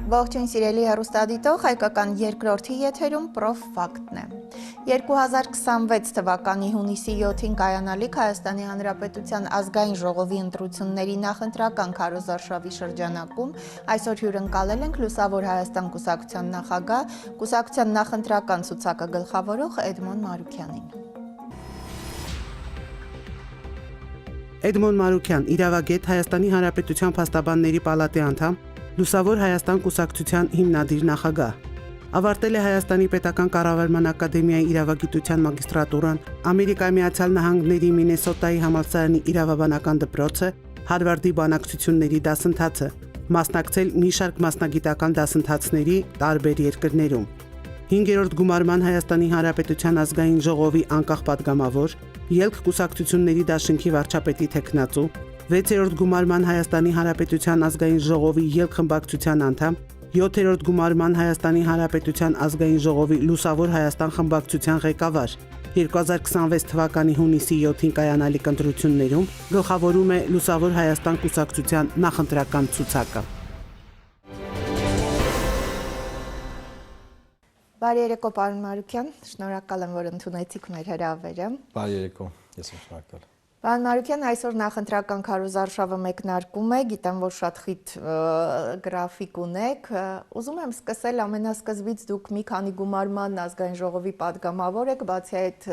Ողջույն սիրելի հեռուստադիտող, հայկական երկրորդի եթերում պրոֆ-ֆակտն է։ 2026 թվականի հունիսի 7-ին կայանալիք Հայաստանի Հանրապետության ազգային ժողովի ընտրությունների նախընտրական քարոզարշավի շրջանակում այսօր հյուրընկալել ենք Լուսավոր Հայաստան կուսակցության նախագահ, կուսակցության նախընտրական ցուցակը գլխավորող Էդմոն Մարուքյանին։ Էդմոն Մարուքյան, իրավագետ, Հայաստանի Հանրապետության փաստաբանների պալատի անդամ, Լուսավոր Հայաստան կուսակցության հիմնադիր նախագահ։ Ավարտել է Հայաստանի Պետական կառավարման ակադեմիայի իրավագիտության մագիստրատուրան, Ամերիկայի Միացյալ Նահանգների Մինեսոտայի համալսարանի իրավաբանական դպրոցը, Հարվարդի բանակցությունների դասընթացը, մասնակցել մի շարք մասնագիտական դասընթացների տարբեր երկրներում։ 5-րդ գումարման Հայաստանի Հանրապետության ազգային ժողովի անկախ падգամավոր, Ելք կուսակցությունների դաշինքի վարչապետի թեկնածու, 6-րդ գումարման Հայաստանի Հանրապետության ազգային ժողովի ելք խմբակցության անդամ, 7-րդ գումարման Հայաստանի Հանրապետության ազգային ժողովի Լուսավոր Հայաստան խմբակցության ղեկավար, 2026 թվականի հունիսի 7-ին կայանալիք ընտրություններում գլխավորում է Լուսավոր Հայաստան կուսակցության նախընտրական ցուցակը։ Բարի երեկո, պարոն Մարուքյան, շնորհակալ եմ, որ ընդունեցիք մեր հրավերը։ Բարի երեկո, ես եմ շնորհակալ։ Պարոն Մարուքյան, այսօր նախընտրական քարոզարշավը մեկնարկում է, գիտեմ, որ շատ խիտ գրաֆիկ ունեք։ Ուզում եմ սկսել ամենասկզբից, դուք մի քանի գումարման ազգային ժողովի падգամավոր եք, բացի այդ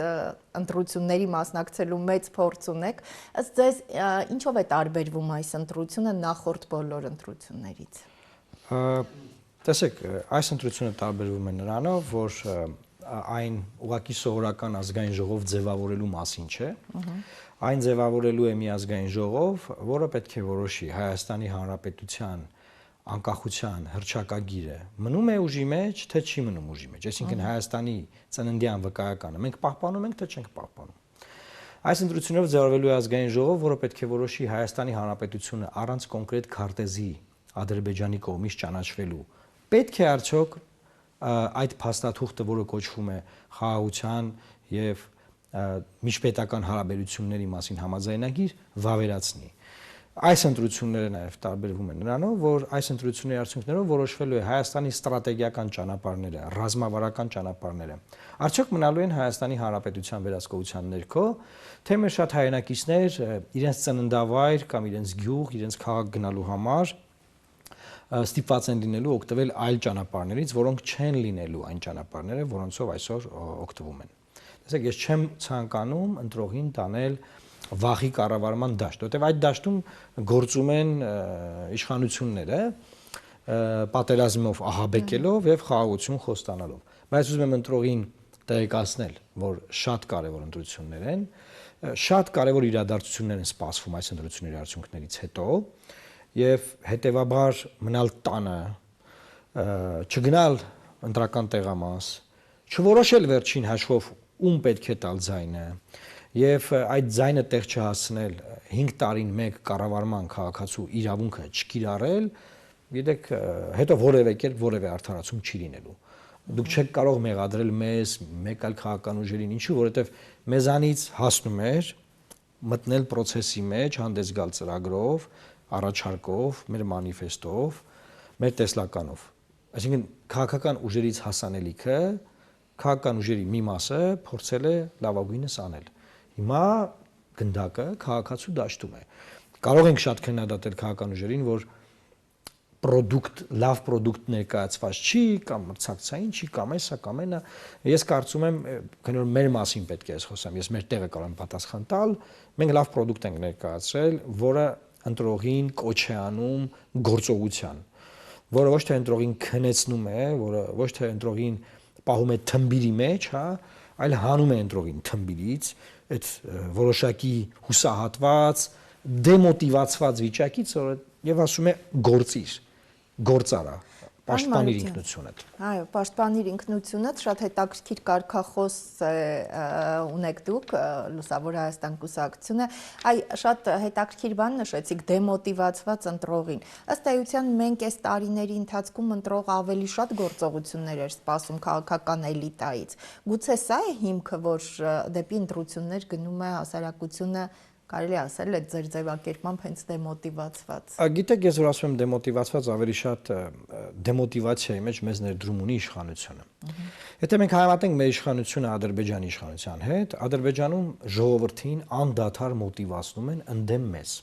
ընտրությունների մասնակցելու մեծ փորձ ունեք։ Ըստ ձեզ, ինչով է տարբերվում այս ընտրությունը նախորդ բոլոր ընտրություններից։ Տեսեք, այս ընտրությունը տարբերվում է նրանով, որ այն ուղղակի սովորական ազգային ժողով ձևավորելու մասին չէ, այն ձևավորելու է մի ազգային ժողով, որը պետք է որոշի Հայաստանի Հանրապետության անկախության հռչակագիրը մնում է ուժի մեջ, թե չի մնում ուժի մեջ, այսինքն Հայաստանի ծննդյան վկայականը մենք պահպանում ենք, թե չենք պահպանում։ Այս ընտրությունով ձևավորվելու է ազգային ժողով, որը պետք է որոշի Հայաստանի Հանրապետությունը առանց կոնկրետ քարտեզի Ադրբեջանի կողմից ճանաչվելու պետք է արդյոք այդ փաստաթուղթը, որը կոչվում է խաղաղության եւ միջպետական հարաբերությունների մասին համաձայնագիր, վավերացնի։ Այս ընտրությունները նաեւ տարբերվում են նրանով, որ այս ընտրությունների արդյունքներով որոշվելու է Հայաստանի ստրատեգիական ճանապարհները, ռազմավարական ճանապարհները։ Արդյոք մնալու են Հայաստանի Հանրապետության վերահսկողության ներքո, թե մեր շատ հայրենակիցներ իրենց ծննդավայր կամ իրենց գյուղ, իրենց քաղաք գնալու համար ստիպված են լինելու օգտվել այլ ճանապարհներից, որոնք չեն լինելու այն ճանապարհները, որոնցով այսօր օգտվում են։ Տեսեք, ես չեմ ցանկանում ընտրողին տանել վախի կառավարման դաշտ, որտեղ այդ դաշտում գործում են իշխանությունները պատերազմով ահաբեկելով եւ խաղաղություն խոստանալով։ Բայց ուզում եմ ընտրողին տեղեկացնել, որ շատ կարեւոր ընտրություններ են, շատ կարեւոր իրադարձություններ են սպասվում այս ընտրությունների արդյունքներից հետո։ Եվ հետևաբար մնալ տանը, չգնալ ընտրական տեղամաս, չորոշել վերջին հաշվով ում պետք է տալ ձայնը, եւ այդ ձայնը տեղ չհասցնել 5 տարին մեկ կառավարման քաղաքացու իրավունքը չկիրառել, գիտեք, հետո որևէ կերպ որևէ արդարացում չի լինելու։ Դուք չեք կարող մեղադրել մեզ, մեկ այլ քաղաքական ուժերին, ինչու, որովհետեւ մեզանից հասնում էր մտնել process-ի մեջ, հանդես գալ ծրագրով, առաջարկով, մեր մանիֆեստով, մեր տեսլականով։ Այսինքն քաղաքական ուժերից հասանելիքը, քաղաքական ուժերի մի մասը փորձել է լավագույնս անել։ Հիմա գնդակը քաղաքացու դաշտում է։ Կարող ենք շատ քննադատել քաղաքական ուժերին, որ լավ պրոդուկտ ներկայացված չի, կամ մրցակցային չի, կամ էսա, կամ այնա։ Ես կարծում եմ, քանի որ մեր մասին պետք է խոսեմ, ես մեր տեղը կարող եմ պատասխան տալ, մենք լավ պրոդուկտ ենք ներկայացրել, որը ընտրողին կոչ է անում գործողության, որը ոչ թե ընտրողին քնեցնում է, որը ոչ թե ընտրողին պահում է թմբիրի մեջ, հա, այլ հանում է ընտրողին թմբիրից, այդ որոշակի հուսահատված, դեմոտիվացված վիճակից, եւ ասում է գործիր, գործ արա, պաշտպանիր ինքնությունդ։ Այո, պաշտպանիր ինքնությունդ, շատ հետաքրքիր կարգախոս ունեք դուք, Լուսավոր Հայաստան կուսակցությունը, շատ հետաքրքիր բան նշեցիք, դեմոտիվացված ընտրողին։ Ըստ էության մենք այս տարիների ընթացքում ընտրող ավելի շատ գործողություններ էր սպասում քաղաքական էլիտայից։ Գուցե սա է հիմքը, որ դեպի ընտրություններ գնում է հասարակությունը Կարելի ասել այդ ձեր ձևակերպմամբ հենց դեմոտիվացված։ Գիտեք, ես որ ասում եմ դեմոտիվացված, ավելի շատ դեմոտիվացիայի մեջ մեզ ներդրում ունի իշխանությունը։ Եթե մենք համեմատենք մեր իշխանությունը Ադրբեջանի իշխանության հետ, Ադրբեջանում ժողովրդին անդադար մոտիվացնում են ընդդեմ մեզ։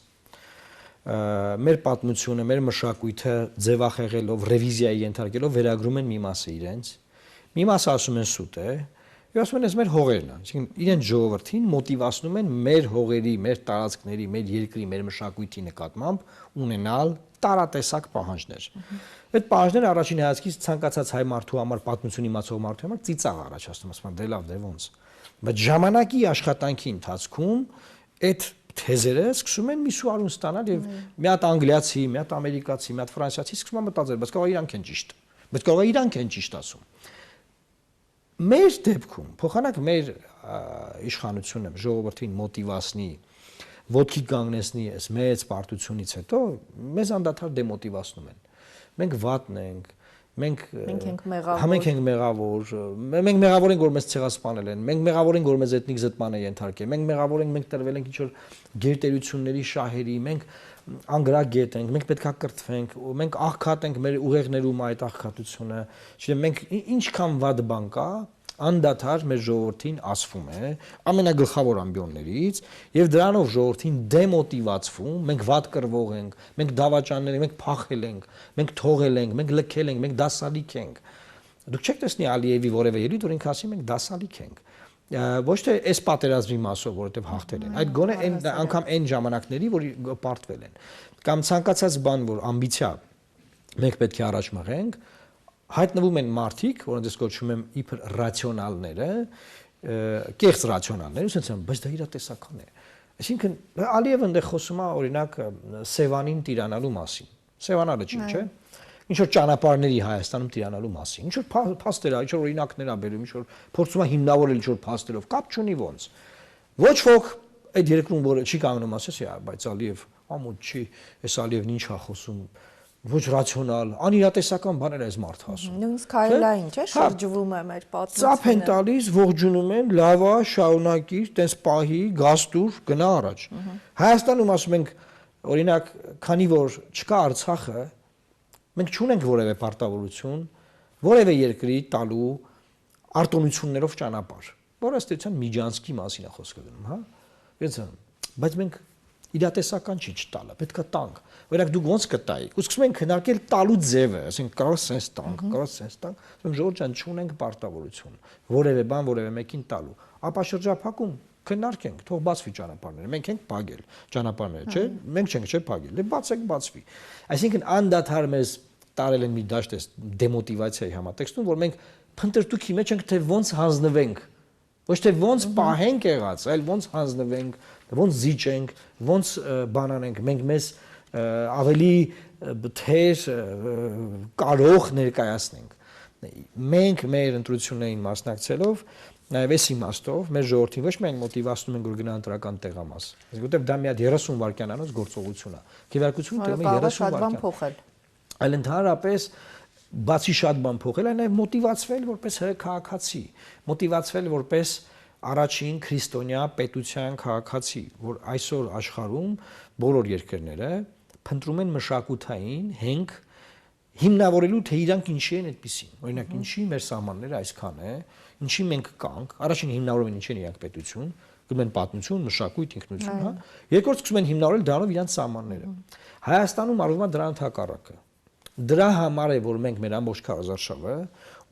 Մեր պատմությունը, մեր մշակույթը ձևախեղելով, ռևիզիայի ենթարկելով վերագրում են մի մասը իրենց, մի մասը ասում են սուտ է, եւ ասում են այս մեր հողերն են, այսինքն իրենց ժողովրդին մոտիվացնում են մեր հողերի, մեր տարածքների, մեր երկրի, մեր մշակույթի նկատմամբ ունենալ տարատեսակ պահանջներ։ Այդ պահանջները առաջին հայացքից ցանկացած հայ մարդու համար, պատմություն իմացող մարդու համար ծիծաղ առաջացնում, ասում են դե լավ, դե ոնց։ Բայց ժամանակի աշխատանքի ընթացքում այդ թեզերը սկսում են միսու արուն ստանալ եւ մի հատ անգլիացի, մի հատ ամերիկացի, մի հատ ֆրանսիացի սկսում են մտածել, բայց կարող է իրանք են ճիշտ։ Բայց կարող է իրանք են ճիշտ ասում։ Մեր դեպքում փոխանակ մեր իշխանությունը ժողովրդին մոտիվացնի, ոտքի կանգնեցնի այս մեծ պարտությունից հետո մեզ անդադար դեմոտիվացնում են։ Մենք վատն ենք, մենք ենք մեղավոր, մենք մեղավոր ենք, որ մեզ ցեղասպանել են, մենք մեղավոր ենք, որ մեզ էթնիկ զտման է ենթարկել, մենք մեղավոր ենք, մենք տրվել ենք ինչ-որ գերտերությունների շահերի, մենք անգրագետ ենք, մենք պետքա կրթվենք, մենք աղքատ ենք մեր ուղեղներում այդ աղքատությունը, չգիտեմ, մենք ինչքան վատ բան կա, անդադար մեր ժողովրդին ասվում է ամենագլխավոր ամբիոններից եւ դրանով ժողովրդին դեմոտիվացվում, մենք վատ կրվող ենք, մենք դավաճաններ ենք, մենք փախել ենք, մենք թողել ենք, մենք լքել ենք, մենք դասալիք ենք։ Դուք չեք տեսնի Ալիևի որևէ ելույթ, որ ինքը ասի մենք դասալիք ենք։ Ոչ թե այս պատերազմի մասով, որովհետեւ հաղթել են, այդ գոնե անգամ այն ժամանակների, որ պարտվել են։ Կամ ցանկացած բան, որ ամբիցիա մենք պետք է առաջ մղենք, հայտնվում են մարդիկ, որոնց ես կոչում եմ իբր ռացիոնալները, կեղծ ռացիոնալներ, ասենց են, բայց դա իրատեսական է։ Այսինքն Ալիևը այնտեղ խոսում է օրինակ Սևանին տիրանալու մասին։ Սևանալը չի, չէ՞։ Ինչ որ ճանապարհների Հայաստանում տիրանալու մասին։ Ինչ որ փաստեր, ինչ որ օրինակներ ա բերում, ինչ որ փորձում է հիմնավորել ինչ որ փաստերով, կապ չունի ոնց։ Ոչ ոք այդ երկրում որ չի կանգնում ասես, բայց Ալիև ամոթ չի, այս Ալիևն ինչ է խոսում։ Ոչ ռացիոնալ, անիրատեսական բաներ է այս մարդը ասում։ Նույնիսկ հայելային, չէ՞, շրջվում է մեր պատմությունը։ Ծափ են տալիս, ողջունում են, լավ է, շարունակիր, տես պահի, գաստուր, գնա առաջ։ Հայաստանում ասում ենք, օրինակ, քանի որ չկա Արցախը, մենք չունենք որևէ պարտավորություն, որևէ երկրի տալու արտոնություններով ճանապարհ։ Որը ըստ էության Միջանցքի մասին է խոսքը գնում, հա։ Բայց մենք իրատեսական չի չտալը, պետք է տանք։ Օրինակ դուք ոնց կտայիք։ Ու սկսում են քննարկել տալու ձևը, ասենք կարող սենց տանք, կարող սենց տանք, ասում Ժորժ ջան, չունենք պարտավորություն, որևէ բան, որևէ մեկին տալու։ Ապա շրջափակում քննարկենք, թող բացվի ճանապարհները։ Մենք ենք փակել ճանապարհները, չէ՞։ Մենք չենք չէ փակել։ Դե բացեք, բացվի։ Այսինքն անդադար մեզ տարել են մի դաշտ էս դեմոտիվացիայի համատեքստում, որ մենք փնտրտուքի մեջ ենք, թե ոնց հանձնվենք։ Ոչ թե ոնց պահենք եղած, այլ ոնց հանձնվենք, ոնց զիջենք, ոնց բանանենք, մենք մեզ ավելի թեր կարող ներկայացնենք։ Մենք մեր ընտրություններին մասնակցելով նաև այս իմաստով մեր ժողովրդին ոչ միայն մոտիվացնում ենք, որ գնա ընտրական տեղամաս, որովհետև դա մի հատ 30 վայրկյանանոց գործողություն է։ Քվեարկությունը տևում է 30 վայրկյան։ Այլ ընդհանրապես բացի շատ բան փոխել, այլ նաև մոտիվացվել որպես քաղաքացի, մոտիվացվել որպես առաջին քրիստոնյա պետության քաղաքացի, որ այսօր աշխարհում բոլոր երկրները փնտրում են մշակութային հենք հիմնավորելու թե իրանք ինչի են այդպեսին։ Օրինակ ինչի մեր սահմանները այսքան է, ինչի մենք կանք, առաջին հիմնավորում են ինչի են իրանք պետություն, գնում են պատմություն, մշակույթ, ինքնություն, հա։ Երկրորդ սկսում են հիմնավորել դրանով իրանք սահմանները։ Հայաստանում արվում է դրան հակառակը։ Դրա համար է, որ մենք մեր ամբողջ քարոզարշավը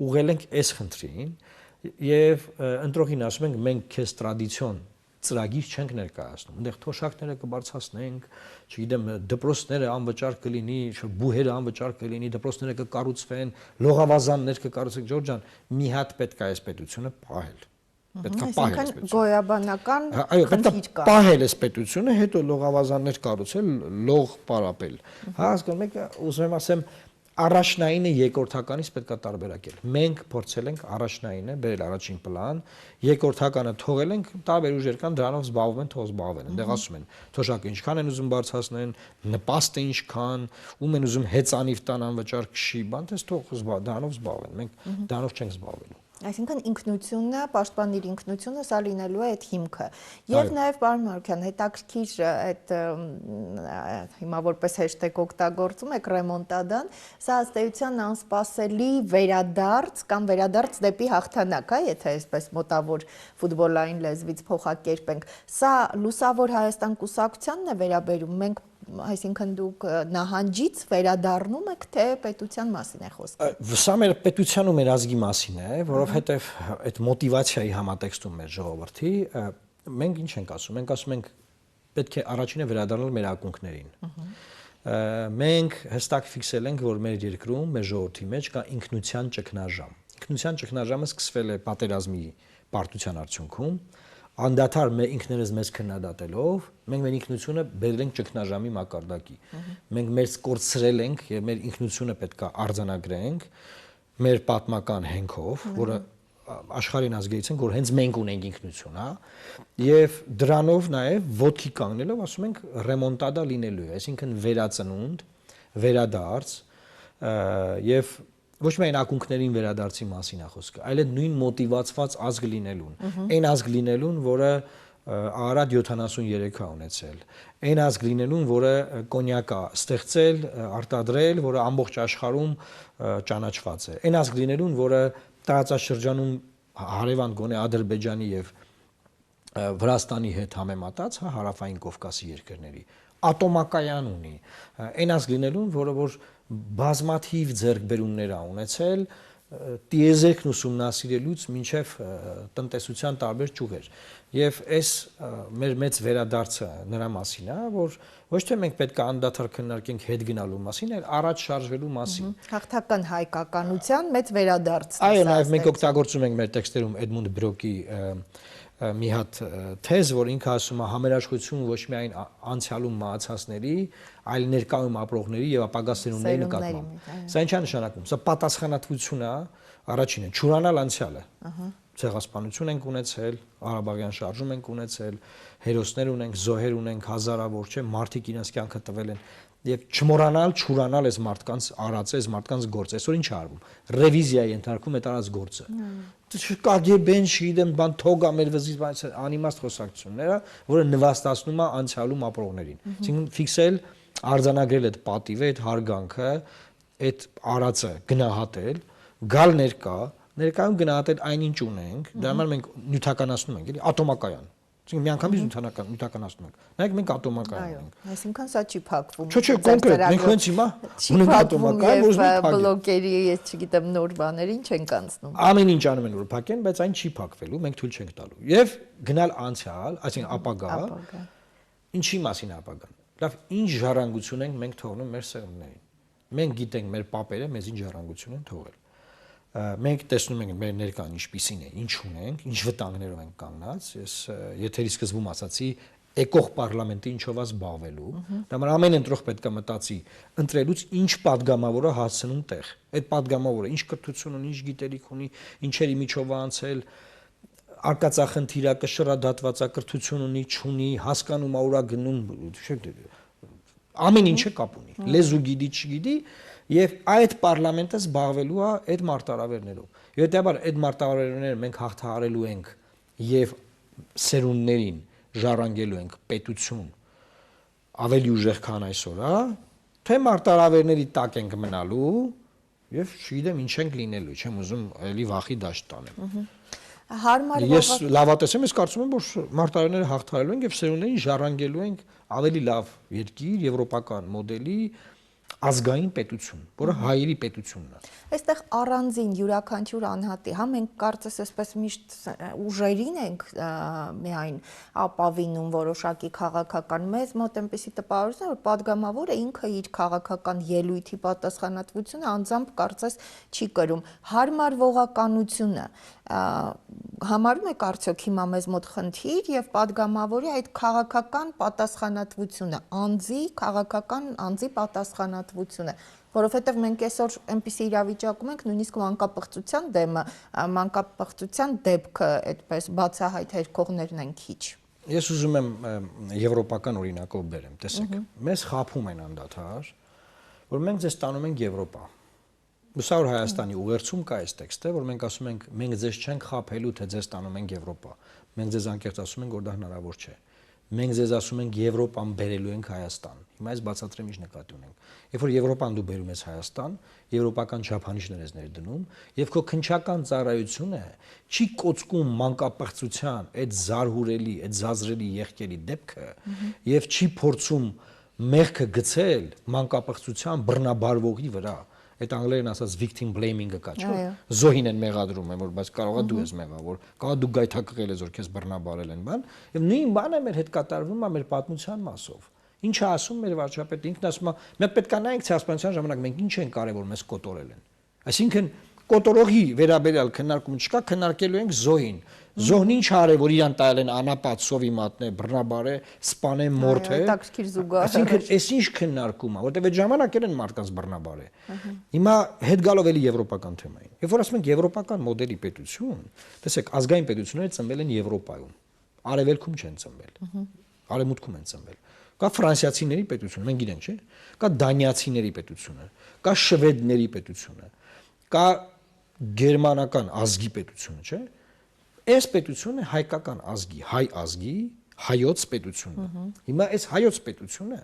ուղղել ենք այս խնդրին եւ ընտրողին ասում ենք մենք քեզ տրադիցիոն ծրագիր չենք ներկայացնում։ Այնտեղ թոշակները կբարձրացնենք, չգիտեմ, դպրոցները անվճար կլինի, բուհերը անվճար կլինի, դպրոցները կկառուցվեն, լողավազաններ կկառուցվեն, Ժորժ ջան, մի հատ պետք է այս պետությունը պահել։ Պետք է պահել այս պետությունը։ Գոյաբանական խնդիր կա։ Պահել այս պետությունը, հետո լողավազաններ կառուցել, լող պարապել։ Հա, հասկանում եք, ուզում եմ ասեմ, առաջնայինը երկրորդականից պետք է տարբերակել։ Մենք փորձել ենք առաջնայինը բերել առաջին պլան, երկրորդականը թողել ենք, տարբեր ուժեր կան դրանով զբաղվում են, թող զբաղվեն։ Այնտեղ ասում են, թոշակը ինչքան են ուզում բարձրացնեն, նպաստը ինչքան, ում են ուզում հեծանիվ տան անվճար քշի, բան, դες թող դրանով զբաղվեն։ Մենք դրանով չենք զբաղվելու։ Այսինքն ինքնությունը, պաշտպանիր ինքնությունը սա լինելու է այդ հիմքը։ Եվ նաև պարոն Մարուկյան, հետաքրքիր այդ հիմա որպես հեշտեգ օգտագործում եք ռեմոնտադան, սա ըստ էության անսպասելի վերադարձ կամ վերադարձ դեպի հաղթանակ, եթե այսպես մոտավոր ֆուտբոլային լեզվից փոխակերպենք։ Սա Լուսավոր Հայաստան կուսակցությանն է վերաբերում, մենք այսինքն դուք նահանջից վերադառնում եք, թե պետության մասին է խոսքը։ Սա մեր պետության ու մեր ազգի մասին է, որովհետև այդ մոտիվացիայի համատեքստում մեր ժողովրդի մենք ինչ ենք ասում, մենք ասում ենք պետք է առաջինը վերադառնալ մեր ակունքներին։ Մենք հստակ ֆիքսել ենք, որ մեր երկրում, մեր ժողովրդի մեջ կա ինքնության ճգնաժամ։ Ինքնության ճգնաժամը սկսվել է պատերազմի պարտության արդյունքում, անդադար մեր ինքներս մեզ քննադատելով, մենք մեր ինքնությունը բերել ենք ճգնաժամի մակարդակի։ Մենք մեզ կորցրել ենք եւ մեր ինքնությունը պետք է արձանագրենք մեր պատմական հենքով, որը աշխարհին ազգերից ենք, որ հենց մենք ունենք ինքնություն, հա, եւ դրանով նաեւ ոտքի կանգնելով ասում ենք ռեմոնտադա լինելու է, այսինքն վերածնունդ, վերադարձ եւ ոչ միայն ակունքներին վերադարձի մասին է խոսքը, այլ այդ նույն մոտիվացված ազգ լինելուն, այն ազգ լինելուն, որը Արարատ 73 է ունեցել, այն ազգ լինելուն, որը կոնյակ է ստեղծել, արտադրել, որը ամբողջ աշխարհում ճանաչված է, այն ազգ լինելուն, որը տարածաշրջանում հարևան գոնե Ադրբեջանի եւ Վրաստանի հետ համեմատած, հա, հարավային Կովկասի երկրների ատոմակայան ունի, այն ազգ լինելուն, որը որ բազմաթիվ ձեռքբերումներ ա ունեցել տիեզերքն ուսումնասիրելուց մինչև տնտեսության տարբեր ճյուղեր եւ այս մեր մեծ վերադարձը նրա մասին է, որ ոչ թե մենք պետք է անդադար քննարկենք հետ գնալու մասին, այլ առաջ շարժվելու մասին։ Հաղթական հայկականության մեծ վերադարձ։ Այո, նաեւ մենք օգտագործում ենք մեր տեքստերում Էդմունդ Բրոկի մի հատ թեզ, որ ինքը ասում է համերաշխություն ոչ միայն անցյալում մահացածների, այլ ներկայում ապրողների եւ ապագա սերունդների նկատմամբ։ Սա ինչ է նշանակում։ Սա պատասխանատվություն է, առաջինը, չուրանալ անցյալը։ Ցեղասպանություն ենք ունեցել, Ղարաբաղյան շարժում ենք ունեցել, հերոսներ ունենք, զոհեր ունենք, հազարավոր, չէ, մարդիկ իրենց կյանքը տվել են եւ չմոռանալ, չուրանալ այս մարդկանց արած, այս մարդկանց գործ։ Այսօր ինչ է արվում։ Ռևիզիայի ենթարկում այդ արած գործը։ KGB-ն շիդեմ բան թոգա մեր վզից բայց անիմաստ խոսակցությունները, որը նվաստացնում է անցյալում ապրողներին։ Այսինքն ֆիքսել, արձանագրել այդ պատիվը, այդ հարգանքը, այդ արածը գնահատել, գալ ներկայում գնահատել այնինչ ունենք, դա համար մենք նյութականացնում ենք, էլի ատոմակայան։ Այսինքն միանգամից նյութականացնում ենք։ Նայեք մենք ատոմակայան ենք։ Այսինքն սա չի փակվում։ Չէ, կոնկրետ, մենք հենց հիմա ունենք ատոմակայան, որ մենք փակենք։ Բլոկերի, ես չգիտեմ, նոր բաներին չենք անցնում։ Ամեն ինչ անում են որ փակեն, բայց այն չի փակվելու, մենք թույլ չենք տալու։ Եվ գնալ անցյալ, այսինքն ապագա։ Ինչի մասին ապագան։ Լավ, ինչ ժառանգություն ենք մենք թողնում մեր սերունդներին։ Մենք գիտենք մեր պապերը մեզ ինչ ժառանգություն են թողել։ Մենք տեսնում ենք մեր ներկան ինչպիսին է, ինչ ունենք, ինչ վտանգներով ենք կանգնած։ Ես եթերի սկզբում ասացի, եկող պարլամենտը ինչով է զբաղվելու։ Դա համար ամեն ընտրող պետք է մտածի, ընտրելուց ինչ падգամավորը հասցնում տեղ։ Այդ падգամավորը ինչ կրթություն ունի, ինչ գիտելիք ունի, ինչերի միջով է անցել, արկածախնդիր է, կշռադատվածակրթություն ունի, չունի, հասկանում է, ուրա գնում, ամեն ինչը կապ ունի։ Լեզու գիտի, չգիտի, եւ այդ պարլամենտը զբաղվելու է այդ մարտահրավերներով։ Եվ հետեւաբար այդ մարտահրավերները մենք հաղթահարելու ենք եւ սերունդներին ժառանգելու ենք պետություն ավելի ուժեղ քան այսօր, հա, թե մարտահրավերների տակ ենք մնալու եւ չգիտեմ ինչ ենք լինելու, չեմ ուզում էլի վախի դաշտ տանեմ։ Ես լավատես եմ, ես կարծում եմ, որ մարտահրավերները հաղթահարելու ենք եւ սերունդներին ժառանգելու ենք ավելի լավ երկիր, եվրոպական մոդելի ազգային պետություն, որը հայերի պետությունն է։ Այստեղ առանձին յուրաքանչյուր անհատի, հա մենք կարծես այսպես միշտ ուժերին ենք միայն ապավինում որոշակի քաղաքական մեզ մոտ այնպեսի տպավորություն է, որ падգամավորը ինքը իր քաղաքական ելույթի պատասխանատվությունը անձամբ կարծես չի կրում։ Հարմարվողականությունը համարում եք արդյոք հիմա մեզ մոտ խնդիր եւ падգամավորի այդ քաղաքական պատասխանատվությունը, անձի քաղաքական անձի պատասխանատվությունը, որովհետեւ մենք այսօր այնպիսի իրավիճակում ենք, նույնիսկ մանկապղծության դեմը, մանկապղծության դեպքը այդպես բացահայտ հերքողներն են քիչ։ Ես ուզում եմ եվրոպական օրինակով բերեմ, տեսեք, մեզ խափում են անդադար, որ մենք ձեզ տանում ենք Եվրոպա։ Լուսավոր Հայաստանի ուղերձում կա այս տեքստը, որ մենք ասում ենք, մենք ձեզ չենք խաբելու, թե ձեզ տանում ենք Եվրոպա։ Մենք ձեզ անկեղծ ասում ենք, որ դա հնարավոր չէ։ Մենք ձեզ ասում ենք Եվրոպան բերելու ենք Հայաստան։ Հիմա այս բացատրեմ ինչ նկատի ունենք։ Երբ որ Եվրոպան դու բերում ես Հայաստան, եվրոպական չափանիշներ ես ներդնում, եւ քո քնչական ծառայությունը չի կոծկում մանկապղծության այդ զարհուրելի, այդ զազրելի եղքերի դեպքը եւ չի փորձում մեղքը գցել մանկապղծության բռնաբարվողի վրա։ Այդ անգլերեն ասած victim blaming-ը կա, չէ՞։ Զոհին են մեղադրում, որ բայց կարողա դու ես մեղավոր, կարողա դու գայթակղել ես, որ քեզ բռնաբարել են, բան։ Եվ նույն բանը մեր հետ կատարվում է մեր պատմության մասով։ Ինչ է ասում մեր վարչապետը, ինքն ասում է, մենք պետք է նայենք ցեղասպանության ժամանակ մենք ինչ են կարևոր մեզ կոտորել են։ Այսինքն կոտորողի վերաբերյալ քննարկում չկա, քննարկելու ենք զոհին։ Զոհն ինչ արել, որ իրան տալ են անապատ սովի մատնե, բռնաբար է, սպան է, մորթ է։ Այսինքն այս ինչ քննարկում է, որտեղ այդ ժամանակեր են մարդկանց բռնաբար է։ Հիմա հետ գալով էլի եվրոպական թեմային։ Երբ որ ասում ենք եվրոպական մոդելի պետություն, տեսեք, ազգային պետությունները ծնվել են Եվրոպայում։ Արևելքում չեն ծնվել։ Արևմուտքում են ծնվել։ Կա ֆրանսիացիների պետությունը, մենք գիտենք, չէ՞։ Կա դանիացիների պետությունը, կա շվեդների պետությունը, կա գերմանական ազգի պետությունը, չէ՞։ Այս պետությունը հայկական ազգի, հայ ազգի, հայոց պետությունն է։ Հիմա այս հայոց պետությունը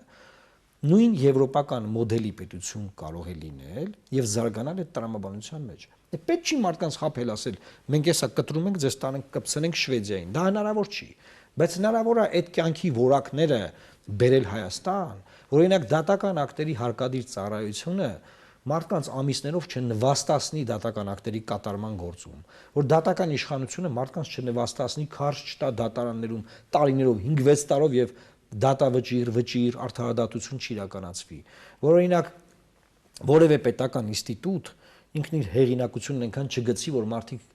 նույն եվրոպական մոդելի պետություն կարող է լինել եւ զարգանալ այդ տրամաբանության մեջ։ Պետք չի մարդկանց խաբել ասել, մենք էսա կտրում ենք, ձեզ տանենք կպցնենք Շվեդիային։ Դա հնարավոր չի։ Բայց հնարավոր է այդ կյանքի որակները բերել Հայաստան, որ օրինակ դատական ակտերի հարկադիր ծառայությունը մարդկանց ամիսներով չնվաստացնի դատական ակտերի կատարման գործում, որ դատական իշխանությունը մարդկանց չնվաստացնի, քարշ չտա դատարաններում տարիներով 5-6 տարով եւ դատավճիռ, արդարադատություն չիրականացվի, որ օրինակ որևէ պետական ինստիտուտ ինքն իր հեղինակությունն այնքան չգցի, որ մարդիկ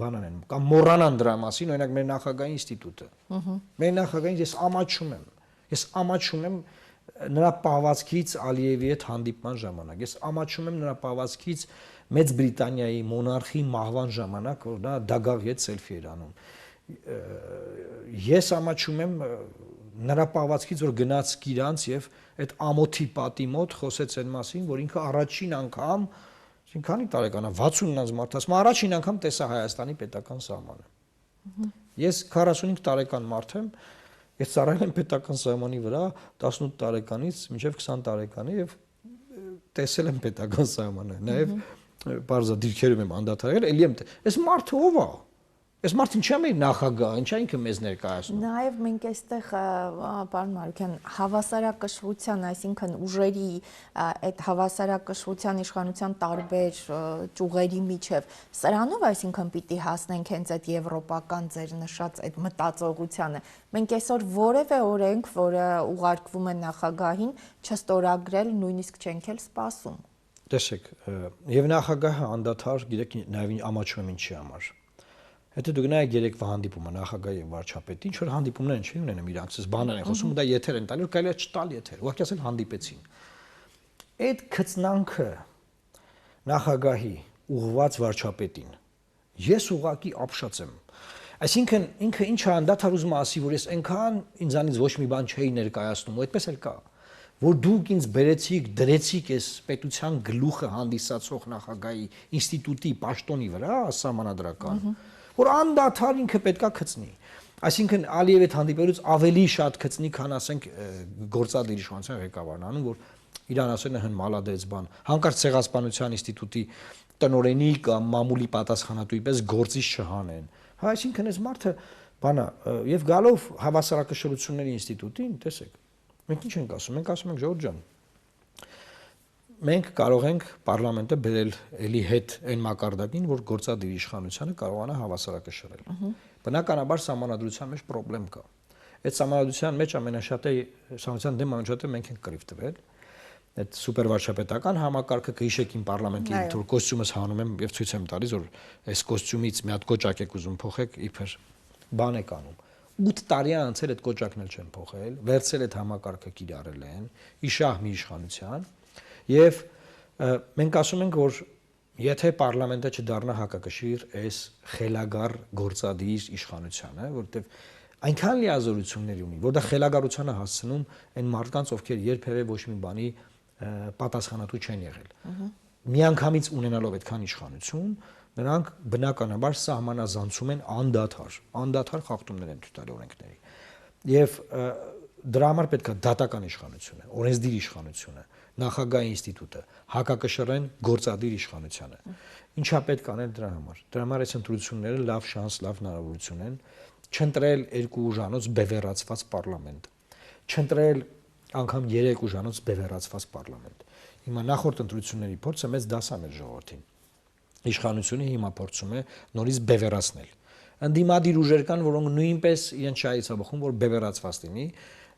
բանան են կամ մոռանան դրա մասին, օրինակ մեր նախագահի ինստիտուտը։ Մեր նախագահին ես ամաչում եմ նրա պահվածքից Ալիևի հետ հանդիպման ժամանակ։ Ես ամաչում եմ նրա պահվածքից Մեծ Բրիտանիայի մոնարխի մահվան ժամանակ, որ նա դագաղի հետ սելֆի էր անում։ Ես ամաչում եմ նրա պահվածքից, որ գնաց Գիրանց եւ այդ ամոթի պատի մոտ խոսեց այն մասին, որ ինքը առաջին անգամ, քանի տարեկան է, 60-ից մարդ ասում, առաջին անգամ տեսա Հայաստանի պետական սահմանը։ Ես 45 տարեկան մարդ եմ, ես ծառայել եմ պետական սահմանի վրա 18 տարեկանից մինչև 20 տարեկանի եւ տեսել եմ պետական սահմանը, նաեւ բարձր դիրքերում եմ անդադարել, էլի եմ այս մարդը ով է։ Այս մարդը ինչա՞ մեր նախագահ, ինչա ինքը մեզ ներկայացնում։ Նաև մենք այստեղ, պարոն Մարուկյան, հավասարակշռության, այսինքն ուժերի այդ հավասարակշռության իշխանության տարբեր ճյուղերի միջև սրանով, այսինքն պիտի հասնենք հենց այդ եվրոպական ձեր նշած այդ մտածողությանը։ Մենք այսօր որևէ օրենք, որը ուղարկվում է նախագահին, չստորագրել, նույնիսկ չենք էլ սպասում։ Տեսեք, եւ նախագահը անդադար, գիտեք, նաեւ ամաչում եմ ինչի համար։ Հետո դու գնայեք երեկվա հանդիպումը նախագահի եւ վարչապետի, ինչ որ հանդիպումներ են, չի ունենում իրանք, ասես բաներ են խոսում, դա եթեր են տալու, կարելի է չտալ եթեր։ Ուղղակի ասել հանդիպեցին։ Այդ քծնանքը նախագահի ուղղված վարչապետին ես ուղղակի ապշած եմ։ Այսինքն ինքը ինչ է անդադար ուզում ասի, որ ես այնքան ինձանից ոչ մի բան չէի ներկայացնում, ու այդպես էլ կա, որ դուք ինձ բերեցիք, դրեցիք այս պետության գլուխը հանդիսացող նախագահի ինստիտուտի պաշտոնի վրա, սահմանադրական, որ անդադար ինքը պետքա քծնի։ Այսինքն Ալիևի հետ հանդիպելուց ավելի շատ քծնի, քան ասենք գործադիր իշխանության ղեկավարն անում, որ իրան ասեն հն մալադեց բան, հանկարծ ցեղասպանության ինստիտուտի տնօրենի կամ մամուլի պատասխանատուի պես գործից չհանեն։ Հա, այսինքն այս մարդը բանա եւ գալով հավասարակշռությունների ինստիտուտին, տեսեք, մենք ինչ ենք ասում, մենք ասում ենք Ժորժ ջան, մենք կարող ենք պարլամենտը բերել էլի հետ այն մակարդակին, որ գործադիր իշխանությունը կարողանա հավասարակշռել։ Բնականաբար սահմանադրության մեջ խնդրեմ կա։ Այդ սահմանադրության մեջ ամենաշատը սահմանադրության դեմ ամենաշատը մենք ենք կռիվ տվել։ Այդ սուպերվարչապետական համակարգը կհիշեք իմ պարլամենտի որ կոստյումս հանում եմ եւ ցույց եմ տալիս, որ այս կոստյումից մի հատ կոճակ եք ուզում փոխեք, իբր բան եք անում։ 8 տարի անցել այդ կոճակն էլ չեն փոխել, վերցել այդ համակարգը կիրառել են, իշահ մի իշխանության։ Եվ մենք ասում ենք, որ եթե պարլամենտը չդառնա հակակշիռ այս խելագար գործադիր իշխանությանը, որտեղ այնքան լիազորություններ ունի, որ դա խելագարությանը հասցնում այն մարդկանց, ովքեր երբևէ ոչ մի բանի պատասխանատու չեն եղել։ միանգամից ունենալով այդքան իշխանություն, նրանք բնականաբար սահմանազանցում են անդադար խախտումներ են ցույց տալի օրենքների։ Եվ դրա համար պետք է դատական իշխանությունը, օրենսդիր իշխանությունը, նախագահի ինստիտուտը հակակշռեն գործադիր իշխանությանը։ Ինչա պետք անել դրա համար։ Դրա համար այս ընտրությունները լավ շանս, լավ հնարավորություն են չընտրել 2 ուժանոց բևեռացված պարլամենտ, չընտրել անգամ 3 ուժանոց բևեռացված պարլամենտ։ Հիմա նախորդ ընտրությունների փորձը մեծ դաս է մեր ժողովրդին։ Իշխանությունը հիմա փորձում է նորից բևեռացնել։ Ընդդիմադիր ուժեր կան, որոնք նույնպես իրենց շահից են բխում, որ բևեռացված լինի,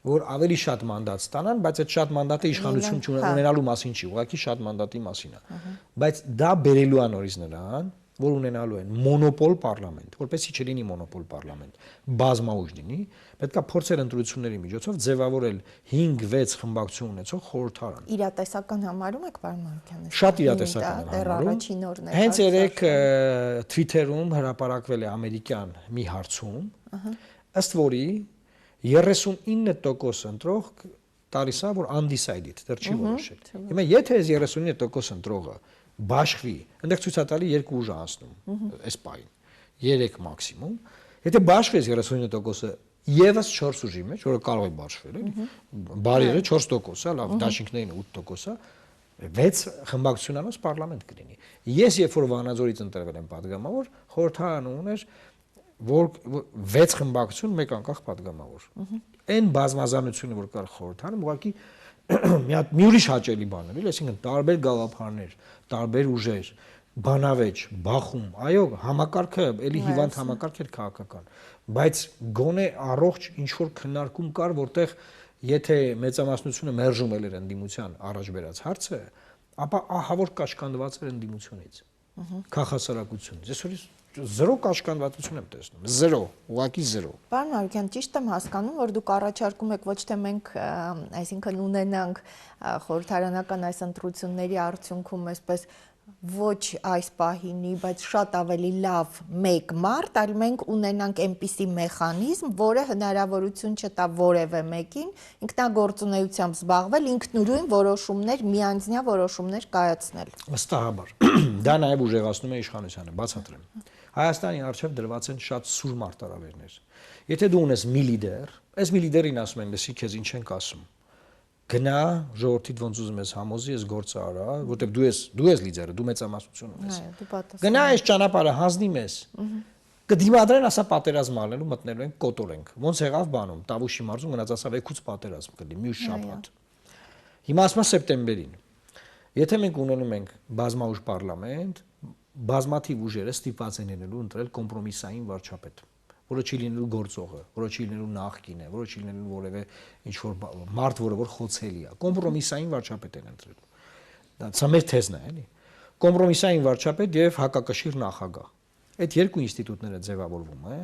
որ ավելի շատ մանդատ ստանան, բայց այդ շատ մանդատը իշխանություն ունենալու մասին չի, ուղղակի շատ մանդատի մասին է։ Բայց դա բերելու է նորից նրան, որ ունենալու են մոնոպոլ պարլամենտ, որպեսզի չլինի մոնոպոլ պարլամենտ, բազմաուժ լինի, պետք է փորձել ընտրությունների միջոցով ձևավորել 5-6 խմբակցություն ունեցող խորհրդարան։ Իրատեսական համարում եք, պարոն Մանուկյան։ Շատ իրատեսական համարում։ Հենց երեք Twitter-ում հրապարակվել է ամերիկյան մի հարցում, ըստ որի 39% ընտրող տալիս է, որ undecided, դեռ չի որոշել։ Հիմա եթե այս 39% ընտրողը բաշխվի, այնտեղ ցույց է տալի 2 ուժ անցնում, այս պահին, 3 մաքսիմում, եթե բաշխվի 39%-ը եւս 4 ուժի մեջ, որը կարող է բաշխվել, էլի, բարերը 4% է, լավ, դաշինքներին 8% է, 6 խմբակցությունանոց պարլամենտ կլինի։ Ես երբ որ Վանաձորից ընտրվել եմ падգամավոր, խորհրդարանը ուներ որ 6 խմբակցություն, մեկ անկախ падգամավոր։ Այն բազմազանությունը, որ կար խորհրդարանում, ուղղակի մի ուրիշ հաճելի բան էր, այսինքն տարբեր գաղափարներ, տարբեր ուժեր, բանավեճ, բախում, այո, համակարգը, էլի հիվանդ համակարգ էր քաղաքական, բայց գոնե առողջ ինչ որ քննարկում կար, որտեղ եթե մեծամասնությունը մերժում էր ընդդիմության առաջ բերած հարցը, ապա ահա որ կաշկանդված էր ընդդիմությունից, քաղաքասարակությունից։ Այսօր զրո կաշկանդվածություն եմ տեսնում, զրո, ուղղակի զրո։ Պարոն Մանուկյան, ճիշտ եմ հասկանում, որ դուք առաջարկում եք ոչ թե մենք, այսինքն ունենանք խորհրդարանական այս ընտրությունների արդյունքում այսպես ոչ այս պահինի, բայց շատ ավելի լավ մեկ մարդ, այլ մենք ունենանք այնպիսի մեխանիզմ, որը հնարավորություն չտա որևէ մեկին ինքնագործունեությամբ զբաղվել, ինքնուրույն որոշումներ, միանձնյա որոշումներ կայացնել։ Վստահաբար։ Դա նաև ուժեղացնում է իշխանությանը, բացատրեմ։ Հայաստանի առջև դրված են շատ սուր մարտահրավերներ։ Եթե դու ունես մի լիդեր, այս մի լիդերին ասում են, լսի քեզ ինչ ենք ասում։ Գնա ժողովրդիդ ոնց ուզում ես համոզի, ես գործը արա, որտեղ դու ես լիդերը, դու մեծամասնություն ունես։ Գնա այս ճանապարհը հանձնի մեզ։ Կդիմադրեն, ասա պատերազմ անելու մտնելու ենք, կոտորենք։ Ոնց եղավ բանում, Տավուշի մարզում գնաց ասա վեքուց պատերազմ կլինի, մյուս շաբաթ։ Հիմա ասում է սեպտեմբերին։ Եթե մենք ունենում ենք բազմաուժ պարլամենտ, բազմաթիվ ուժերը ստիպված են լինելու ընտրել կոմպրոմիսային վարչապետ, որը չի լինելու գործողը, որը չի լինելու նախկինը, որը չի լինելու որևէ ինչ որ մարդ, որը որ խոցելի է, կոմպրոմիսային վարչապետ են ընտրելու։ Դա մեր թեզն է, էլի։ Կոմպրոմիսային վարչապետ եւ հակակշիռ նախագահ։ Այդ երկու ինստիտուտները ձևավորվում է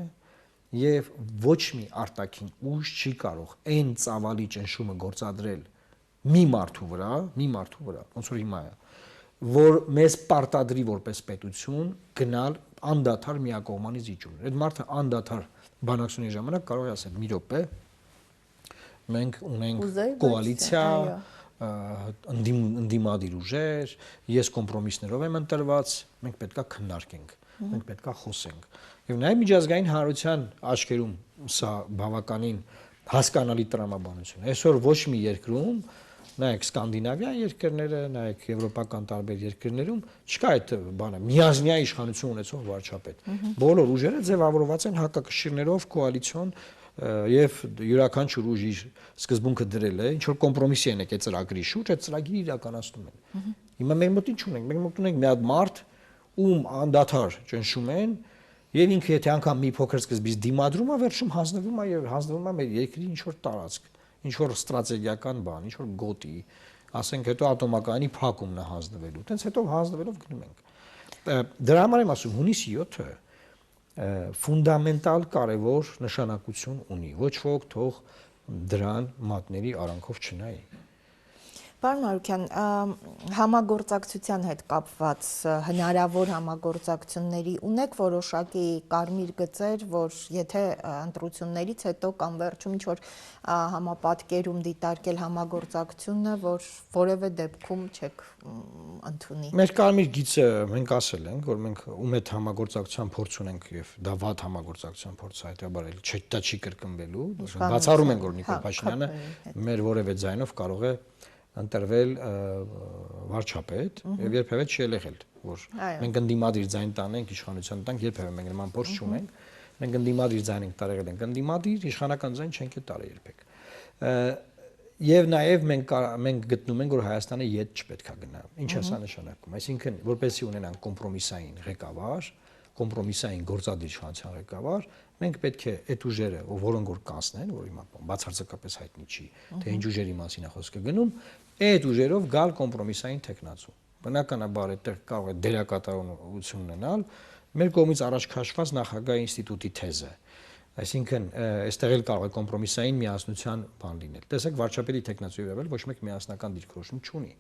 եւ ոչ մի արտաքին ուժ չի կարող այն ծավալի ճնշումը գործադրել մի մարդու վրա, ոնց որ հիմա է, որ մեզ պարտադրի որպես պետություն գնալ անդադար միակողմանի զիջումներ։ Այդ մարդը անդադար բանակցությունների ժամանակ կարող է ասել՝ մի րոպե, մենք ունենք կոալիցիա, ընդդիմադիր ուժեր, ես կոմպրոմիսներով եմ ընտրված, մենք պետքա քննարկենք, մենք պետքա խոսենք։ Եվ նաև միջազգային հանրության աչքերում սա բավականին հասկանալի տրամաբանություն է։ Այսօր ոչ մի երկրում, նայեք սկանդինավյան երկրները, նայեք եվրոպական տարբեր երկրներում չկա այդ բանը, միազնյա իշխանություն ունեցող վարչապետ։ Բոլոր ուժերը ձևավորված են հակակշիռներով, կոալիցիոն եւ յուրաքանչյուր ուժ իր սկզբունքը դրել է, ինչ որ կոմպրոմիսի են եկել ծրագրի շուրջ, այդ ծրագիրը իրականացնում են։ Հիմա մենք մոտ ինչ ունենք, մենք մոտ ունենք մի հատ մարդ, ում անդադար ճնշում են, եւ ինքը եթե անգամ մի փոքր սկզբից դիմադրում է, վերջում հանձնվում է եւ հանձնվում է մեր երկրի ինչ որ տարածք, ինչ որ ստրատեգիական բան, ինչ որ գոտի, ասենք հետո ատոմակայանի փակումն է հանձնվելու, տենց հետո հանձնվելով գնում ենք։ Դրա համար եմ ասում, հունիսի 7-ը ֆունդամենտալ կարևոր նշանակություն ունի, ոչ ոք թող դրան մատների արանքով չնայի։ Պարոն Մարուկյան, համագործակցության հետ կապված հնարավոր համագործակցությունների ունեք որոշակի կարմիր գծեր, որ եթե ընտրություններից հետո կամ վերջում ինչ-որ համապատկերում դիտարկել համագործակցությունը, որ որևէ դեպքում չեք ընդունի։ Մեր կարմիր գիծը մենք ասել ենք, որ մենք ում հետ համագործակցության փորձ ունենք եւ դա վատ համագործակցության փորձ հայտարարել դա չի կրկնվելու, բացառում ենք, որ Նիկոլ Փաշինյանը մեր որևէ ձայնով կարող է ընտրվել վարչապետ եւ երբեւե չի եղել, որ մենք ընդդիմադիր ձայն տանենք, իշխանության տանք, երբեւե մենք նման փորձ չունենք, մենք ընդդիմադիր ձայն ենք տարել ենք, ընդդիմադիր իշխանական ձայն չենք տարել երբեք։ Եվ նաև մենք գտնում ենք, որ Հայաստանը ետ չպետք է գնա։ Ինչ է սա նշանակում։ Այսինքն, որպեսզի ունենանք կոմպրոմիսային ղեկավար, կոմպրոմիսային գործադիր իշխանության ղեկավար, մենք պետք է այդ ուժերը, որոնք որ կանցնեն, որ հիմա բացարձակապես հայտնի չի, թե ինչ ուժերի մասին է խոսքը գնում, այդ ուժերով գալ կոմպրոմիսային տեխնացու։ Բնականաբար այդտեղ կարող է դերակատարություն ունենալ մեր կողմից առաջ քաշված նախագահ ինստիտուտի թեզը։ Այսինքն, այստեղ էլ կարող է կոմպրոմիսային միասնության բան լինել։ Տեսեք, վարչապետի տեխնացուի վերաբերյալ ոչ մեկ միասնական դիրքորոշում չունի։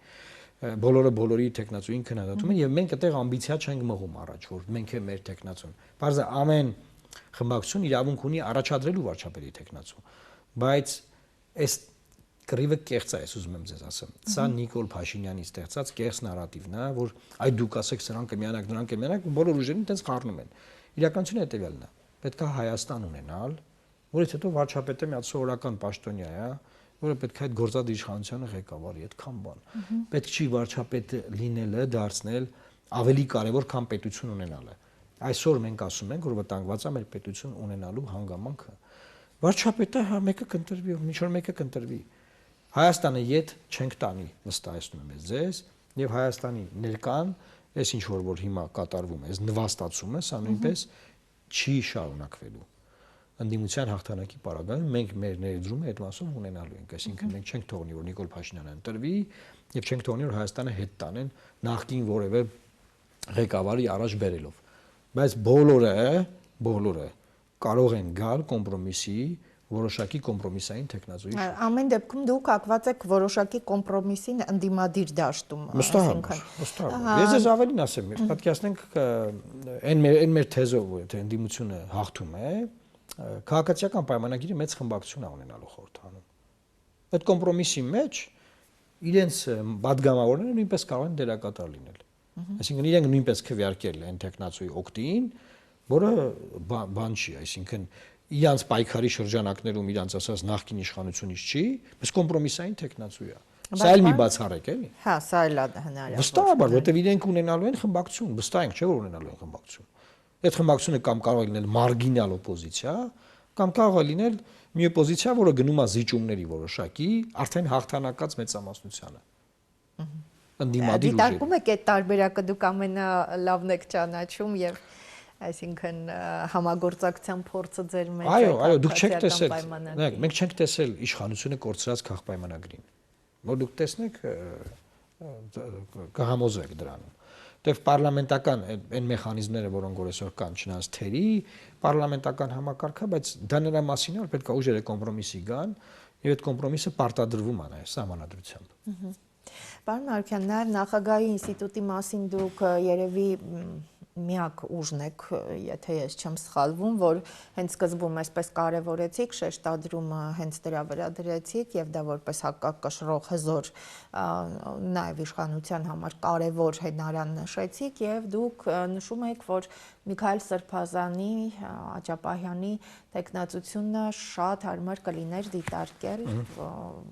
Բոլորը բոլորի տեխնացուին քննադատում են եւ մենք այդտեղ ամբիցիա չենք մղում առաջ, որ մենք է մեր տեխնացուն։ Բարձր ամեն խմբակցություն իրավունք ունի առաջադրելու վարչապետի տեխնացու, բայց այս կռիվը կեղծ է, ուզում եմ ձեզ ասեմ։ Սա Նիկոլ Փաշինյանի ստեղծած կեղծ նարատիվն է, որ այ դուք ասեք սրանք կմիանակ, դրանք կմիանակ, բոլոր ուժերին այդպես խառնում են։ Իրականությունը հետեւյալն է։ Պետք է Հայաստան ունենալ, որից հետո վարչապետը մի հատ սովորական պաշտոնյա է, որը պետք է այդ գործադիր իշխանությունը ղեկավարի, այդքան բան։ Պետք չի վարչապետ լինելը դարձնել ավելի կարևոր, քան պետություն ունենալը։ Այսօր մենք ասում ենք, որ վտանգված է մեր պետություն ունենալու հանգամանքը։ Վարչապետը հա մեկը կընտրվի, ինչ որ մեկը կընտրվի։ Հայաստանը ետ չենք տանի, վստահեցնում եմ ձեզ, եւ Հայաստանի ներկան, այս ինչ որ հիմա կատարվում է, այս նվաստացումը, սա նույնպես չի շարունակվելու։ Ընդդիմության հաղթանակի պարագայում մենք մեր ներդրումը այդ մասով ունենալու ենք, այսինքն մենք չենք թողնի, որ Նիկոլ Փաշինյանը ընտրվի եւ չենք թողնի, որ Հայաստանը հետ տանեն նախկին որևէ ղեկավարի առաջ բերելով։ Բայց բոլորը կարող են գալ կոմպրոմիսի, որոշակի կոմպրոմիսային տեխնացուի։ Ամեն դեպքում դուք հակված եք որոշակի կոմպրոմիսին ընդդիմադիր դաշտում, այսինքն։ Ես ձեզ ավելին ասեմ, պատկերացնենք այն մեր թեզով, թե ընդդիմությունը հաղթում է, քաղաքացիական պայմանագիրը մեծ խմբակցություն է ունենալու խորհրդանում։ Այդ կոմպրոմիսի մեջ իրենց պատգամավորները նույնպես կարող են դերակատար լինել։ Այսինքն իրենք նույնպես քվեարկել են տեխնացուի օկտին, որը բան չի, այսինքն իրանց պայքարի շրջանակներում իրանց ասած նախկին իշխանությունից չի, բայց կոմպրոմիսային տեխնացու է։ Սա էլ մի բացառեք էլի։ Հա, սա էլ է հնարավոր։ Վստահաբար, որտեվ իրենք ունենալու են խմբակցություն, վստահ ենք, չէ՞ որ ունենալու են խմբակցություն։ Այդ խմբակցությունը կամ կարող է լինել մարգինալ օպոզիցիա, կամ կարող է լինել մի օպոզիցիա, որը գնում է զիջումների որոշակի, արդեն հաղթանակած մեծամասնությանը։ Ընդդիմադիր ուժերը։ Դիտարկում եք այդ տարբերակը, դուք ամենալավն եք ճանաչում եւ այսինքն համագործակցության փորձը ձեր մեջ է։ Այո, դուք չեք տեսել։ Մենք չենք տեսել իշխանությունը կորցրած քաղաքապայմանագրին։ Որ դուք տեսնեք կհամոզեք դրանում։ Դեռ պարլամենտական այն մեխանիզմները, որոնք որ այսօր կան, չնայած թերի, պարլամենտական համակարգը, բայց դա նրա մասին է, որ պետք է ուժերը կոմպրոմիսի գան, եւ այդ կոմպրոմիսը պարտադրվում է նաեւ սահմանադրությամբ։ Պարոն Մարուկյան, նաև նախագահի ինստիտուտի մասին դուք երևի միակ ուժն եք, եթե ես չեմ սխալվում, որ հենց սկզբում այսպես կարևորեցիք, շեշտադրումը հենց դրա վրա դրեցիք եւ դա որպես հակակշռող հզոր նաև իշխանության համար կարևոր հենարան նշեցիք եւ դուք նշում եք, որ Միքայել Սրբազանի, Աջապահյանի տեխնացությունը շատ հարմար կլիներ դիտարկել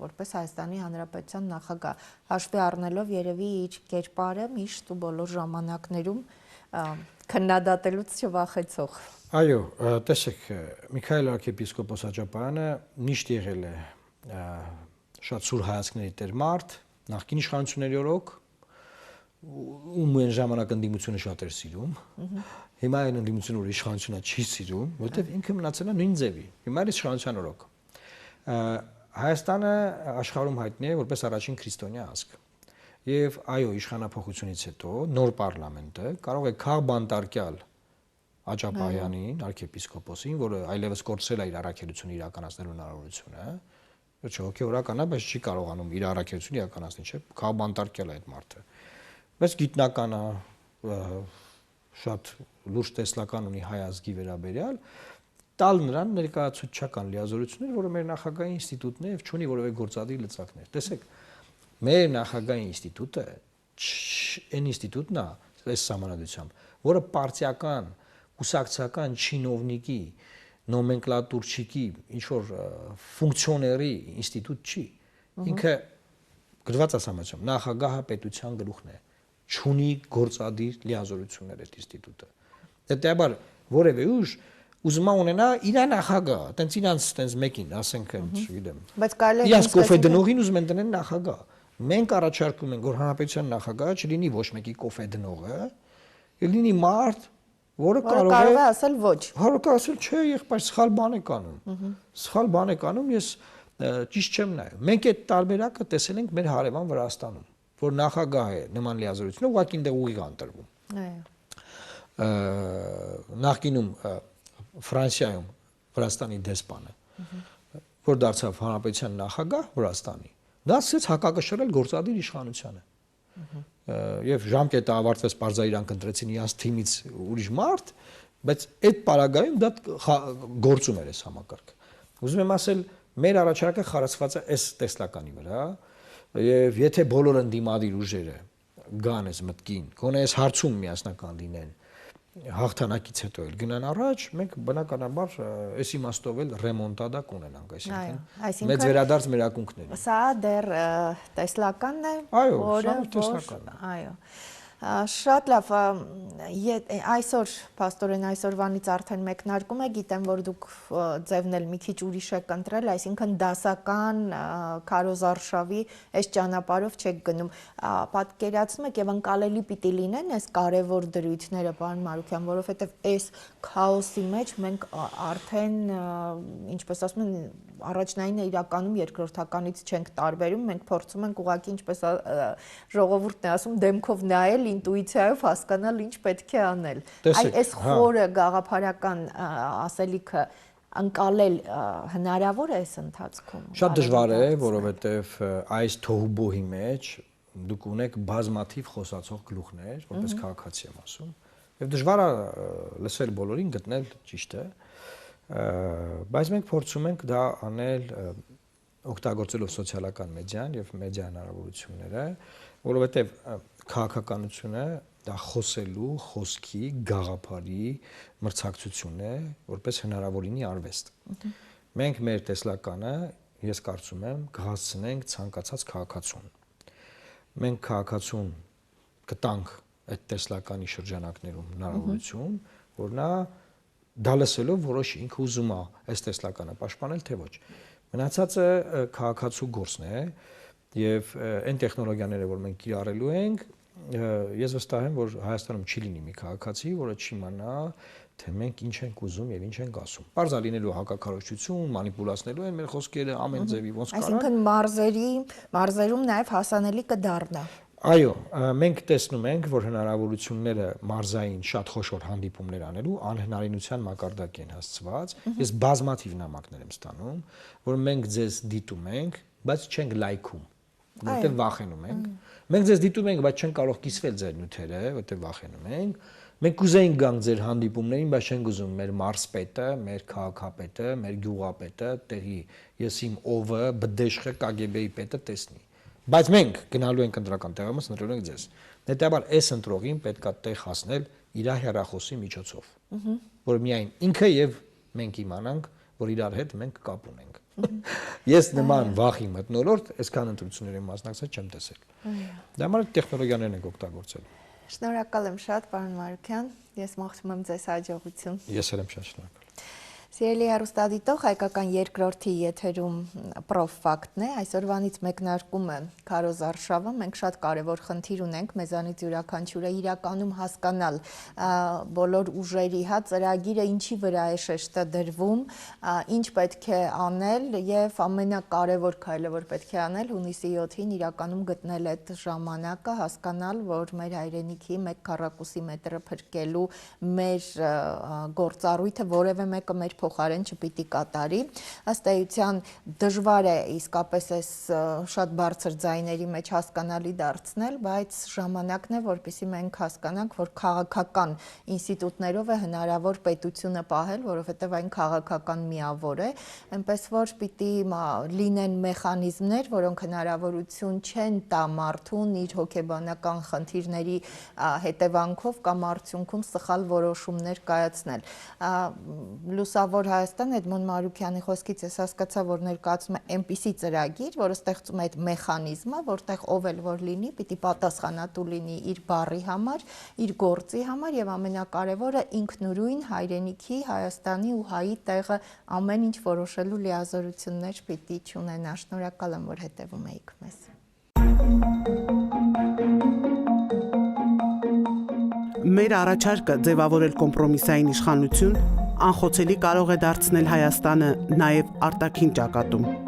որպես Հայաստանի Հանրապետության նախագահ, հաշվի առնելով երևի իր կերպարը միշտ ու բոլոր ժամանակներում քննադատելուց չվախեցող։ Այո, տեսեք, Միքայել arczepiskopos Աջապահյանը միշտ եղել է շատ սուր հայացքների տեր մարդ, նախկին իշխանությունների օրոք, ում այն ժամանակ ընդդիմությունը շատ էր սիրում, հիմա այն ընդդիմությունը, որ իշխանությունը չի սիրում, որովհետև ինքը մնացել է նույն ձևի, հիմա էլ իշխանության օրոք։ Հայաստանը աշխարհում հայտնի է որպես առաջին քրիստոնյա ազգ։ Եվ այո, իշխանափոխությունից հետո նոր պարլամենտը կարող է քաղբանտարկյալ Աջապահյանին, arczepiskoposին, որը այլևս կորցրել է իր առաքելությունը իրականացնելու հնարավորությունը, Ոչ հոգեորական է, բայց չի կարողանում իր առաքելությունը իրականացնել, չէ՞։ Քա բանտարկել է այդ մարդը։ Բայց գիտնական է, շատ լուրջ տեսլական ունի հայ ազգի վերաբերյալ, տալ նրան ներկայացուցչական լիազորություններ, որը մեր նախագահի ինստիտուտն է եւ չունի որևէ գործադիր լծակներ։ Տեսեք, մեր նախագահի ինստիտուտը այն ինստիտուտն է, այս համանadությամբ, որը պարտիական, կուսակցական չինովնիկի, նոմենկլատուրչիկի, ինչ որ ֆունկցիոների ինստիտուտ չի։ Ինքը գրված է համաձայն, նախագահը պետության գլուխն է, չունի գործադիր լիազորություններ այդ ինստիտուտը։ Հետեւաբար որևէ ուժ ուզում ունենա իր նախագահ, տենց իրանց տենց մեկին, ասենք, չգիտեմ։ Բայց կարելի է իրանց կոֆե դնողին ուզում են դնել նախագահ։ Մենք առաջարկում ենք, որ հանրապետության նախագահը չլինի ոչ մեկի կոֆե դնողը, լինի մարդ, որը կարող է ասել ոչ։ Կարող է ասել, չէ, եղբայր, սխալ բան եք անում։ Սխալ բան եք անում, ես ճիշտ չեմ նայում։ Մենք այդ տարբերակը տեսել ենք մեր հարևան Վրաստանում, որ նախագահ է նման լիազորությունով, ուղղակի այնտեղ ուղիղ անտրվում։ Նախկինում Ֆրանսիայում Վրաստանի դեսպանը, որ դարձավ հանրապետության նախագահ Վրաստանի, դա սկսեց հակակշռել գործադիր իշխանությանը։ Եվ ժամկետը ավարտվեց, պարզա իրանք ընտրեցին իրանց թիմից ուրիշ մարդ, բայց այդ պարագայում դա գործում էր այս համակարգը։ Ուզում եմ ասել, մեր առաջարկը խարացված է այս տեսլականի վրա, եւ եթե բոլոր ընդդիմադիր ուժերը գան այս մտքին, գոնե այս հարցում միասնական լինեն, հաղթանակից հետո էլ գնան առաջ, մենք բնականաբար այս իմաստով էլ ռեմոնտադա կունենանք, այսինքն մեծ վերադարձ մեր ակունքներին։ Սա դեռ տեսլականն է, որը տեսլական է։ Այո։ Շատ լավ, այսօր, պաստորեն այսօրվանից արդեն մեկնարկում է, գիտեմ, որ դուք ձևն էլ մի քիչ ուրիշ եք ընտրել, այսինքն դասական քարոզարշավի այս ճանապարհով չեք գնում, պատկերացնում եք եւ ընկալելի պիտի լինեն այս կարևոր դրույթները, պարոն Մարուքյան, որովհետեւ այս քաոսի մեջ մենք արդեն, ինչպես ասում են, առաջնային իրականում երկրորդականից չենք տարբերում, մենք փորձում ենք ուղղակի, ինչպես ժողովուրդն է ասում, դեմքով նայել, ինտուիցիայով հասկանալ ինչ պետք է անել։ Այս խորը գաղափարական ասելիքը ընկալել հնարավոր է այս ընթացքում։ Շատ դժվար է, որովհետև այս թոհուբոհի մեջ դուք ունեք բազմաթիվ խոսացող գլուխներ, որպես քաղաքացի եմ ասում, եւ դժվար է լսել բոլորին, գտնել ճիշտը, բայց մենք փորձում ենք դա անել օգտագործելով սոցիալական մեդիան եւ մեդիա հնարավորությունները, որովհետեւ քաղաքականությունը դա խոսելու, խոսքի, գաղափարի մրցակցություն է, որպես հնարավորինի արվեստ։ Մենք մեր տեսլականը, ես կարծում եմ, կհասցնենք ցանկացած քաղաքացուն։ Մենք քաղաքացուն կտանք այդ տեսլականի շրջանակներում հնարավորություն, որ նա դա լսելով որոշի ինքը ուզում է այս տեսլականը պաշտպանել թե ոչ։ Մնացածը քաղաքացու գործն է եւ այն տեխնոլոգիաները, որ մենք կիրառելու ենք, ես վստահ եմ, որ Հայաստանում չի լինի մի քաղաքացի, որը չիմանա, թե մենք ինչ ենք ուզում եւ ինչ ենք ասում։ Պարզա լինելու հակակարողություն, մանիպուլացնելու են մեր խոսքերը ամեն ձևի ոնց կարա։ Այսինքն մարզերում նաեւ հասանելի կդառնա։ Այո, մենք տեսնում ենք, որ հնարավորությունները մարզային շատ խոշոր հանդիպումներ անելու անհնարինության մակարդակի են հասցված։ Ես բազմաթիվ նամակներ եմ ստանում, որ մենք ձեզ դիտում ենք, բայց չենք լայքում, որտեղ վախենում ենք։ Մենք ձեզ դիտում ենք, բայց չենք կարող կիսվել ձեր նյութերը, որտեղ վախենում ենք։ Մենք կուզեինք գանք ձեր հանդիպումներին, բայց չենք ուզում մեր մարզպետը, մեր քաղաքապետը, մեր գյուղապետը, տեղի ես իմ ովը, բդեշխը, KGB-ի պետը տեսնի։ Բայց մենք գնալու ենք ընտրական տեղամաս, ընտրելու ենք ձեզ։ Հետեւաբար այս ընտրողին պետքա տեղ հասնել իր հեռախոսի միջոցով, որ միայն ինքը եւ մենք իմանանք, որ իրար հետ մենք կապ ունենք։ Ես նման վախի մթնոլորտ այսքան ընտրությունների մասնակցել չեմ տեսել։ Դա համար տեխնոլոգիաներն ենք օգտագործել։ Շնորհակալ եմ շատ, պարոն Մարուքյան, ես մաղթում եմ ձեզ հաջողություն։ Ես էլ եմ շատ շնորհակալ։ Սիրելի հեռուստադիտող, հայկական երկրորդի եթերում պրոֆակտն է, այսօրվանից մեկնարկում է քարոզարշավը, մենք շատ կարևոր խնդիր ունենք, մեզանից յուրաքանչյուրը իրականում հասկանալ բոլոր ուժերի ծրագիրը ինչի վրա է շեշտը դրվում, ինչ պետք է անել եւ ամենակարևոր քայլը, որ պետք է անել հունիսի 7-ին իրականում գտնել այդ ժամանակը, հասկանալ, որ մեր հայրենիքի 1 քառակուսի մետրը փրկելու մեր գործառույթը որևէ մեկը մեր փոխարեն չպիտի կատարի։ Ըստ էության դժվար է իսկապես այս շատ բարձր ձայների մեջ հասկանալի դարձնել, բայց ժամանակն է, որպեսզի մենք հասկանանք, որ քաղաքական ինստիտուտներով է հնարավոր պետությունը պահել, որովհետև այն քաղաքական միավոր է, այնպես որ պիտի լինեն մեխանիզմներ, որոնք հնարավորություն չեն տա մարդուն իր հոգեբանական խնդիրների հետևանքով կամ արդյունքում սխալ որոշումներ կայացնել։ Լուսավոր Հայաստան Էդմոն Մարուկյանի խոսքից ես հասկացա, որ ներկայացում է այնպիսի ծրագիր, որը ստեղծում է այդ մեխանիզմը, որտեղ ով էլ որ լինի, պիտի պատասխանատու լինի իր բառի համար, իր գործի համար եւ ամենակարևորը ինքնուրույն հայրենիքի, Հայաստանի ու հայի տեղը ամեն ինչ որոշելու լիազորություններ պիտի չունենա։ Շնորհակալ եմ, որ հետևում եք մեզ։ Մեր առաջարկը ձևավորել կոմպրոմիսային իշխանություն անխոցելի կարող է դարձնել Հայաստանը նաև արտաքին ճակատում։